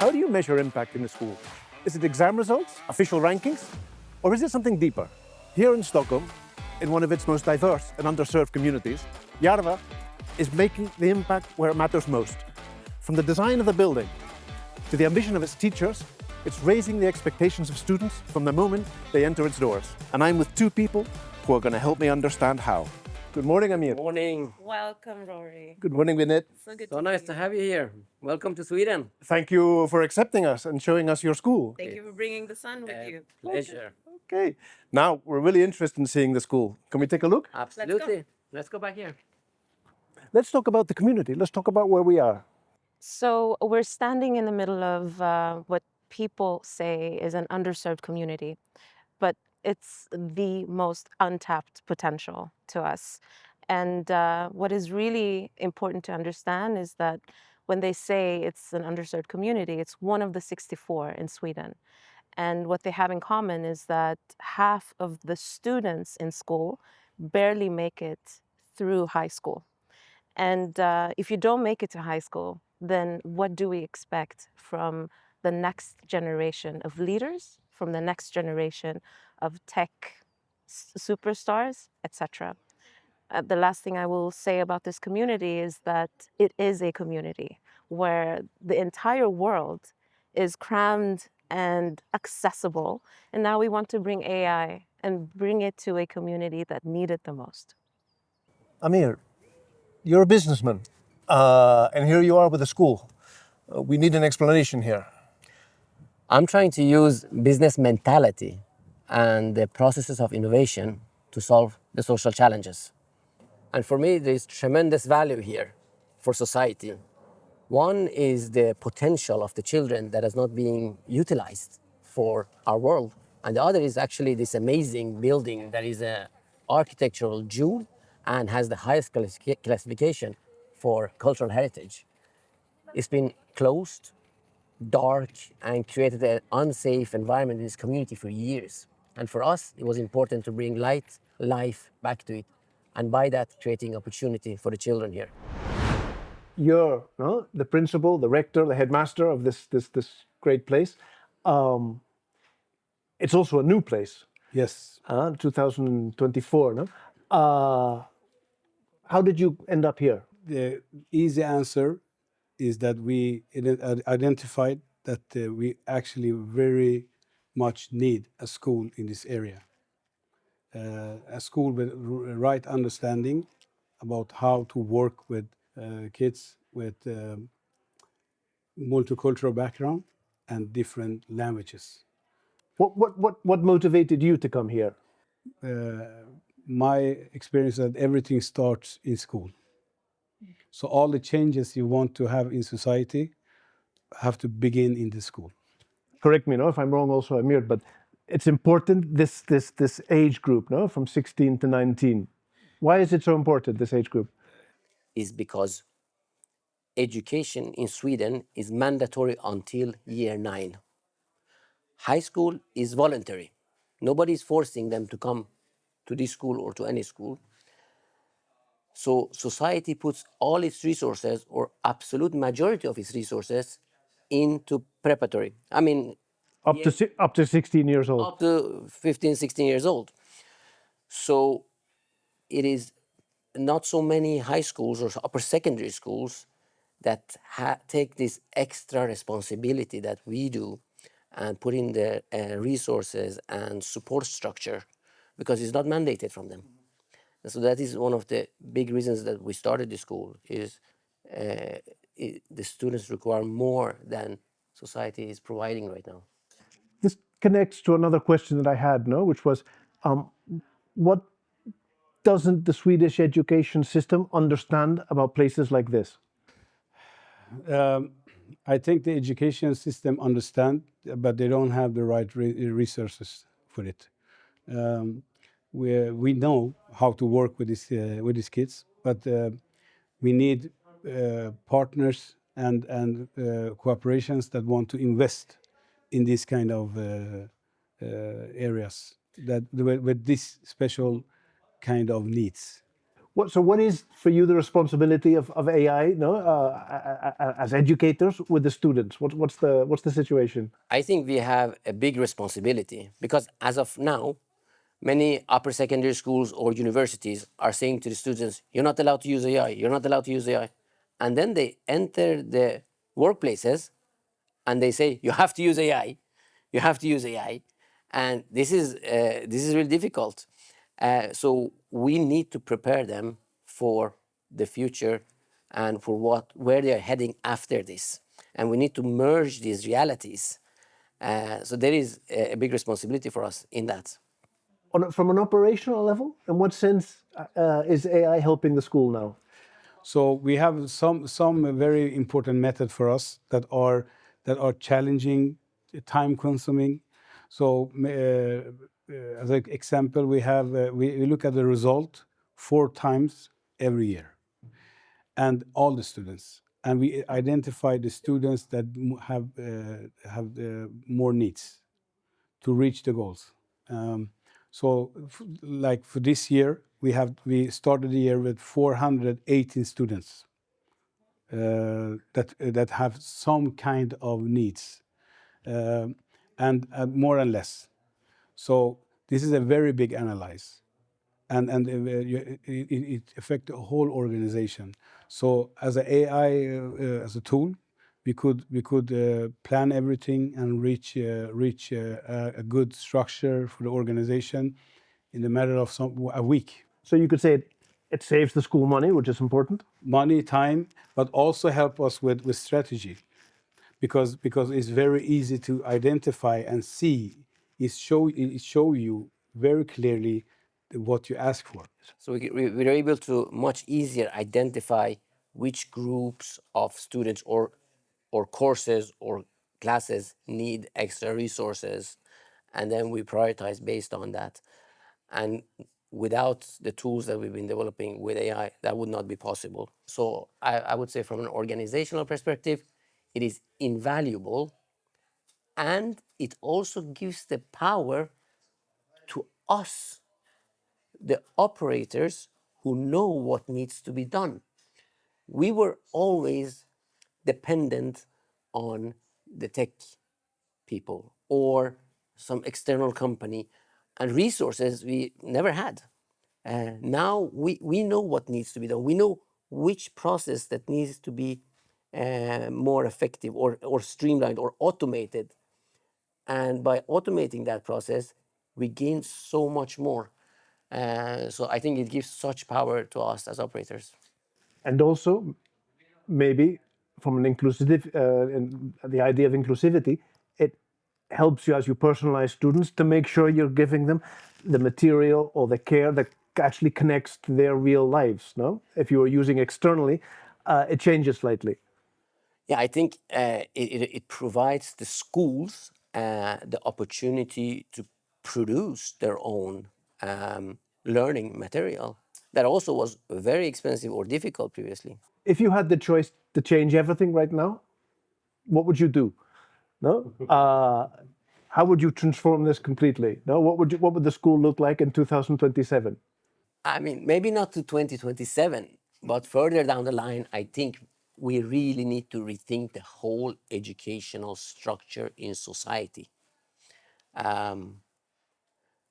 How do you measure impact in a school? Is it exam results, official rankings, or is it something deeper? Here in Stockholm, in one of its most diverse and underserved communities, Järva is making the impact where it matters most. From the design of the building to the ambition of its teachers, it's raising the expectations of students from the moment they enter its doors. And I'm with two people who are going to help me understand how. Good morning, Amir. Good morning. Welcome, Rory. Good morning, Vinit. So good So to nice see to you. have you here. Welcome to Sweden. Thank you for accepting us and showing us your school. Thank you for bringing the sun with you. Pleasure. Okay. Now, we're really interested in seeing the school. Can we take a look? Absolutely. Let's go back here. Let's talk about the community. Let's talk about where we are. So we're standing in the middle of what people say is an underserved community, but it's the most untapped potential to us. And what is really important to understand is that when they say it's an underserved community, it's one of the 64 in Sweden. And what they have in common is that half of the students in school barely make it through high school. And if you don't make it to high school, then what do we expect from the next generation of leaders, from the next generation of tech superstars, etc.? The last thing I will say about this community is that it is a community where the entire world is crammed and accessible. And now we want to bring AI and bring it to a community that need it the most. Amir, you're a businessman, and here you are with a school. We need an explanation here. I'm trying to use business mentality and the processes of innovation to solve the social challenges. And for me, there's tremendous value here for society. One is the potential of the children that is not being utilized for our world. And the other is actually this amazing building that is an architectural jewel and has the highest classification for cultural heritage. It's been closed, dark, and created an unsafe environment in this community for years. And for us, it was important to bring light, life back to it, and by that, creating opportunity for the children here. You're the principal, the rector, the headmaster of this great place. It's also a new place. Yes. 2024. No? How did you end up here? The easy answer is that we identified that we actually very much need a school in this area. A school with right understanding about how to work with kids with multicultural background and different languages. What motivated you to come here? My experience that everything starts in school. So all the changes you want to have in society have to begin in the school. Correct me, if I'm wrong, also Amir, but it's important this age group, from 16 to 19. Why is it so important, this age group? Is because education in Sweden is mandatory until year 9. High school is voluntary. Nobody is forcing them to come to this school or to any school. So society puts all its resources, or absolute majority of its resources, into preparatory. I mean, up to 16 years old. Up to 15, 16 years old. So it is not so many high schools or upper secondary schools that take this extra responsibility that we do and put in the resources and support structure, because it's not mandated from them. And so that is one of the big reasons that we started the school, is the students require more than society is providing right now. This connects to another question that I had, which was, what doesn't the Swedish education system understand about places like this? I think the education system understand, but they don't have the right resources for it. We know how to work with these kids, but we need partners and cooperations that want to invest in these kind of areas that with this special kind of needs. So what is for you the responsibility of AI, no, as educators with the students? What's the situation? I think we have a big responsibility because as of now, many upper secondary schools or universities are saying to the students, you're not allowed to use AI, you're not allowed to use AI. And then they enter the workplaces and they say, you have to use AI, you have to use AI. And this is really difficult. So we need to prepare them for the future and for where they are heading after this. And we need to merge these realities. So there is a big responsibility for us in that. From an operational level, in what sense is AI helping the school now? So we have some very important methods for us that are challenging, time consuming. So as an example, we look at the result 4 times every year, and all the students, and we identify the students that have more needs to reach the goals. So, like for this year, we started the year with 418 students that have some kind of needs, and more and less. So this is a very big analyze, and it affects the whole organization. So as an AI as a tool, we could plan everything and reach a good structure for the organization in a matter of a week. So you could say it saves the school money, which is important. Money, time, but also help us with strategy, because it's very easy to identify and see. It show you very clearly what you ask for. So we're able to much easier identify which groups of students or courses or classes need extra resources, and then we prioritize based on that. And without the tools that we've been developing with AI, that would not be possible. So I would say from an organizational perspective, it is invaluable, and it also gives the power to us, the operators who know what needs to be done. We were always dependent on the tech people or some external company, and resources we never had. Now we know what needs to be done. We know which process that needs to be more effective or streamlined or automated. And by automating that process, we gain so much more. So I think it gives such power to us as operators. And also, maybe from an inclusive, the idea of inclusivity, it helps you as you personalize students to make sure you're giving them the material or the care that actually connects to their real lives. No, if you are using externally, it changes slightly. Yeah, I think it provides the schools the opportunity to produce their own learning material that also was very expensive or difficult previously. If you had the choice to change everything right now, what would you do? No, how would you transform this completely? No, what would the school look like in 2027? I mean, maybe not to 2027, but further down the line, I think we really need to rethink the whole educational structure in society.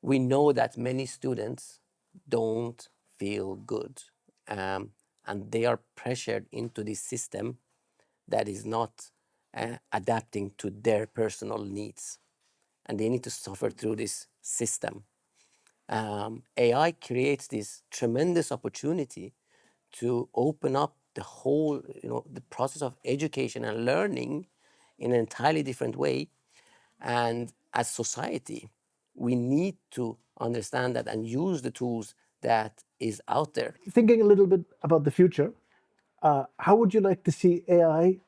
We know that many students don't feel good, and they are pressured into this system that is not adapting to their personal needs, and they need to suffer through this system. AI creates this tremendous opportunity to open up the whole, the process of education and learning in an entirely different way. And as society, we need to understand that and use the tools that is out there. Thinking a little bit about the future, how would you like to see AI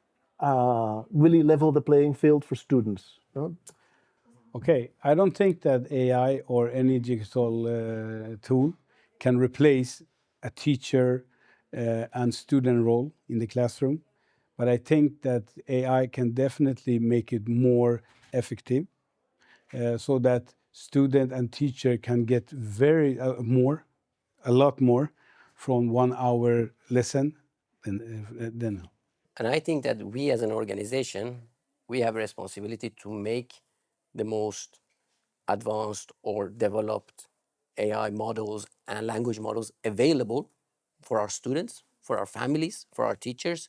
really level the playing field for students? No? Okay, I don't think that AI or any digital tool can replace a teacher and student role in the classroom, but I think that AI can definitely make it more effective, so that student and teacher can get a lot more from 1 hour lesson then. And I think that we as an organization, we have a responsibility to make the most advanced or developed AI models and language models available for our students, for our families, for our teachers.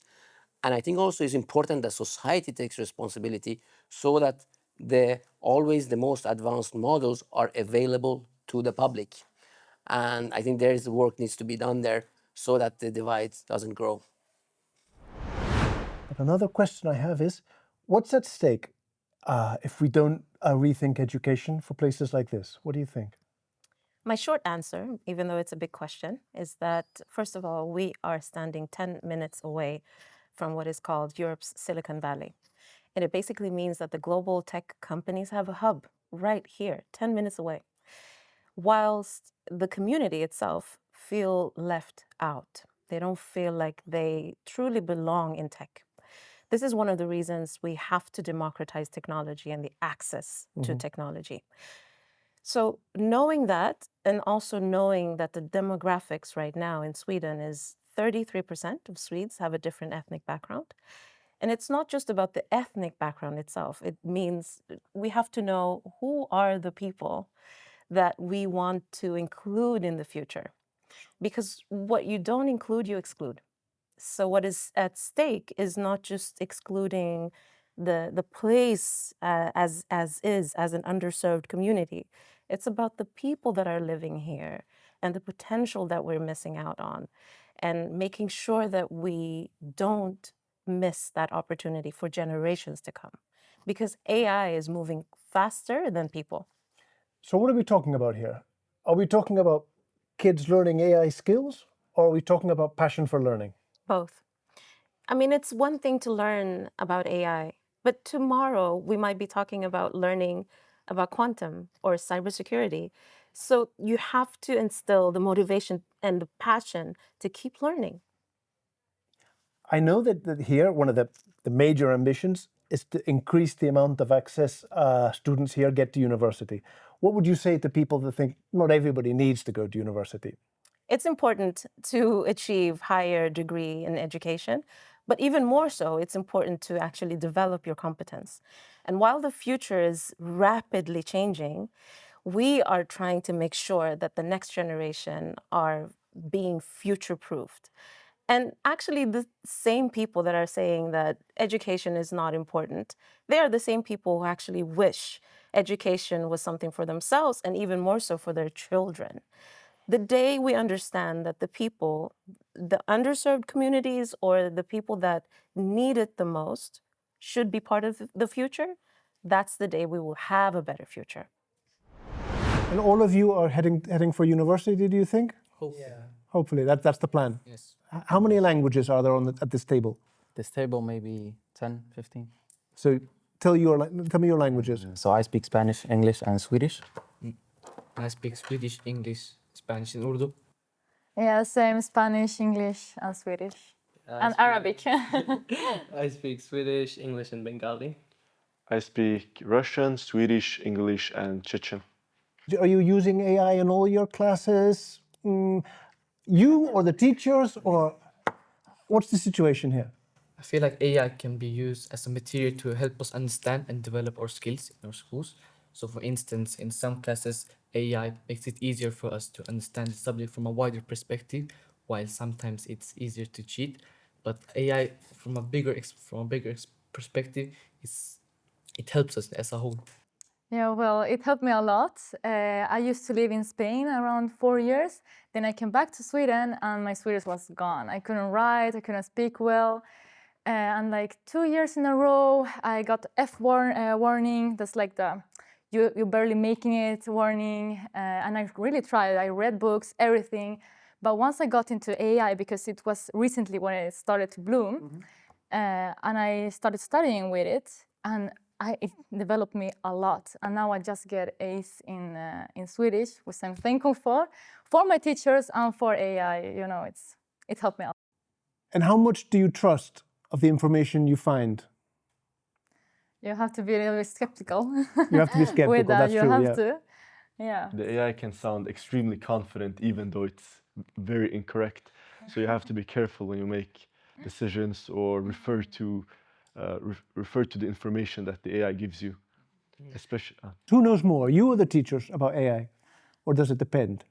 And I think also it's important that society takes responsibility so that always the most advanced models are available to the public. And I think there is work needs to be done there so that the divide doesn't grow. But another question I have is, what's at stake if we don't rethink education for places like this? What do you think? My short answer, even though it's a big question, is that, first of all, we are standing 10 minutes away from what is called Europe's Silicon Valley. And it basically means that the global tech companies have a hub right here, 10 minutes away, whilst the community itself feel left out. They don't feel like they truly belong in tech. This is one of the reasons we have to democratize technology and the access to technology. So knowing that, and also knowing that the demographics right now in Sweden is 33% of Swedes have a different ethnic background. And it's not just about the ethnic background itself. It means we have to know who are the people that we want to include in the future. Because what you don't include, you exclude. So what is at stake is not just excluding the place as an underserved community. It's about the people that are living here and the potential that we're missing out on, and making sure that we don't miss that opportunity for generations to come. Because AI is moving faster than people. So what are we talking about here? Are we talking about kids learning AI skills, or are we talking about passion for learning? Both. I mean, it's one thing to learn about AI, but tomorrow we might be talking about learning about quantum or cybersecurity. So you have to instill the motivation and the passion to keep learning. I know that here, one of the major ambitions is to increase the amount of access students here get to university. What would you say to people that think not everybody needs to go to university? It's important to achieve higher degree in education, but even more so, it's important to actually develop your competence. And while the future is rapidly changing, we are trying to make sure that the next generation are being future-proofed. And actually, the same people that are saying that education is not important, they are the same people who actually wish education was something for themselves and even more so for their children. The day we understand that the people, the underserved communities or the people that need it the most should be part of the future, that's the day we will have a better future. And all of you are heading for university, do you think? Hopefully. Yeah. Hopefully, that's the plan. Yes. How many languages are there at this table? This table maybe 10, 15. So tell me your languages. So I speak Spanish, English, and Swedish. I speak Swedish, English, Spanish, and Urdu. Yeah, same Spanish, English, and Swedish. And Arabic. I speak Swedish, English, and Bengali. I speak Russian, Swedish, English, and Chechen. Are you using AI in all your classes? You or the teachers, or what's the situation here? I feel like AI can be used as a material to help us understand and develop our skills in our schools. So for instance, in some classes, AI makes it easier for us to understand the subject from a wider perspective, while sometimes it's easier to cheat. But AI, from a bigger perspective, it helps us as a whole. Yeah, well, it helped me a lot. I used to live in Spain around 4 years. Then I came back to Sweden and my Swedish was gone. I couldn't write, I couldn't speak well. And like 2 years in a row, I got F warning. That's like the you're barely making it warning. And I really tried. I read books, everything. But once I got into AI, because it was recently when it started to bloom, and I started studying with it, and it developed me a lot. And now I just get A's in Swedish, which I'm thankful for my teachers and for AI. You know, it helped me a lot. And how much do you trust of the information you find? You have to be a little bit skeptical. You have to be skeptical, with that, that's you true, have yeah. to. Yeah. The AI can sound extremely confident even though it's very incorrect. So you have to be careful when you make decisions or refer to the information that the AI gives you. Especially, Who knows more, you or the teachers, about AI? Or does it depend?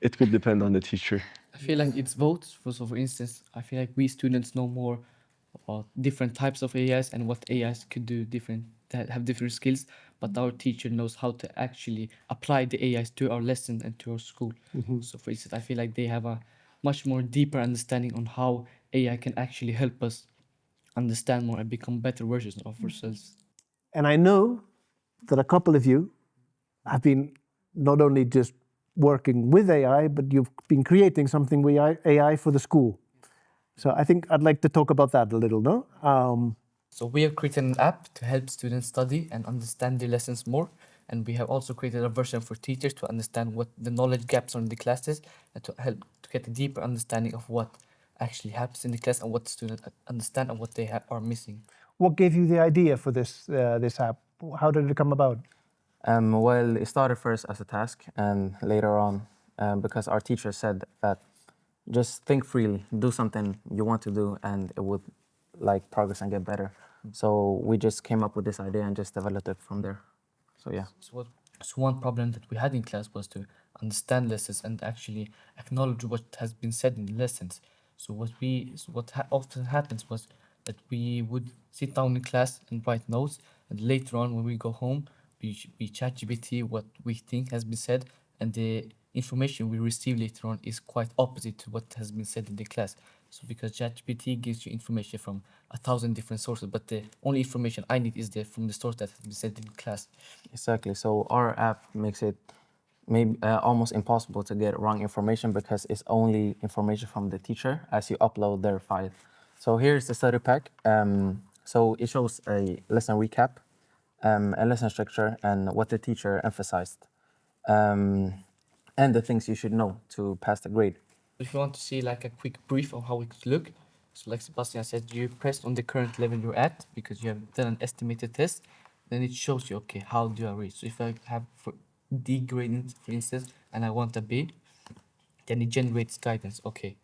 it could depend on the teacher. I feel like it's both. So for instance, I feel like we students know more about different types of AIs and what AIs could do different, that have different skills, but our teacher knows how to actually apply the AIs to our lesson and to our school. So for instance, I feel like they have a much more deeper understanding on how AI can actually help us understand more and become better versions of ourselves. And I know that a couple of you have been not only just working with AI, but you've been creating something with AI for the school. So I think I'd like to talk about that a little, no? So we have created an app to help students study and understand their lessons more. And we have also created a version for teachers to understand what the knowledge gaps are in the classes and to help to get a deeper understanding of what actually happens in the class and what students understand and what they are missing. What gave you the idea for this app? How did it come about? Well, it started first as a task, and later on, because our teacher said that just think freely, do something you want to do, and it would like progress and get better. So we just came up with this idea and just developed it from there. So yeah. So one problem that we had in class was to understand lessons and actually acknowledge what has been said in the lessons. So often happens was that we would sit down in class and write notes, and later on when we go home, we chat GPT what we think has been said, and the information we receive later on is quite opposite to what has been said in the class. So because ChatGPT gives you information from 1,000 different sources, but the only information I need is from the source that has been said in class. Exactly. So our app makes it maybe almost impossible to get wrong information because it's only information from the teacher as you upload their file. So here's the study pack. So it shows a lesson recap, a lesson structure, and what the teacher emphasized, and the things you should know to pass the grade. If you want to see like a quick brief of how it could look, so like Sebastian said, you press on the current level you're at because you have done an estimated test, then it shows you, okay, how do I rate? So if I have for D gradient, for instance, and I want a B, then it generates guidance. Okay,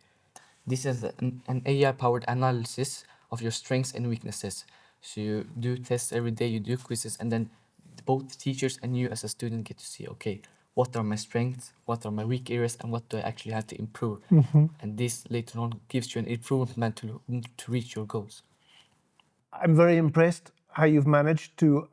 this is an AI-powered analysis of your strengths and weaknesses. So you do tests every day, you do quizzes, and then both teachers and you as a student get to see, okay, what are my strengths, what are my weak areas, and what do I actually have to improve. And this later on gives you an improvement plan to reach your goals. I'm very impressed how you've managed to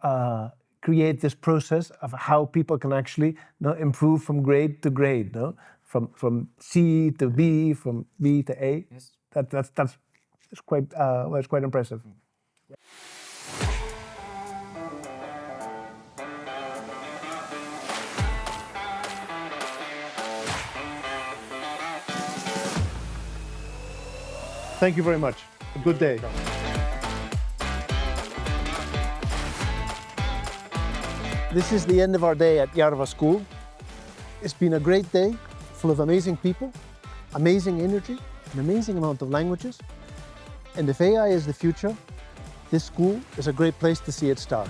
create this process of how people can actually improve from grade to grade, from C to B, from B to A. Yes. That's quite impressive. Thank you very much. A good day. This is the end of our day at Järva School. It's been a great day, full of amazing people, amazing energy, an amazing amount of languages. And if AI is the future, this school is a great place to see it start.